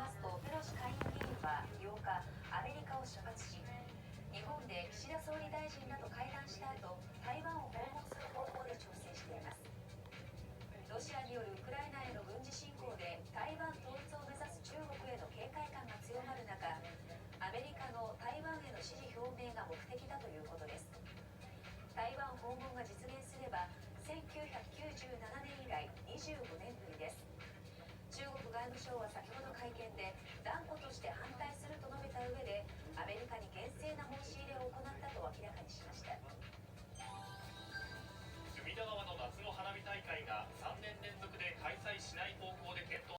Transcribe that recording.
ますと、ペロシ下院議員は8日、アメリカを出発し、日本で岸田総理大臣らと会談した後、台湾を訪問する方向で調整しています。ロシアによるウクライナへの軍事侵攻で台湾統一を目指す中国への警戒感が強まる中、アメリカの台湾への支持表明が目的だということです。台湾訪問が実現すれば1997年以来25年ぶりです。中国外務省は先ほど会見で、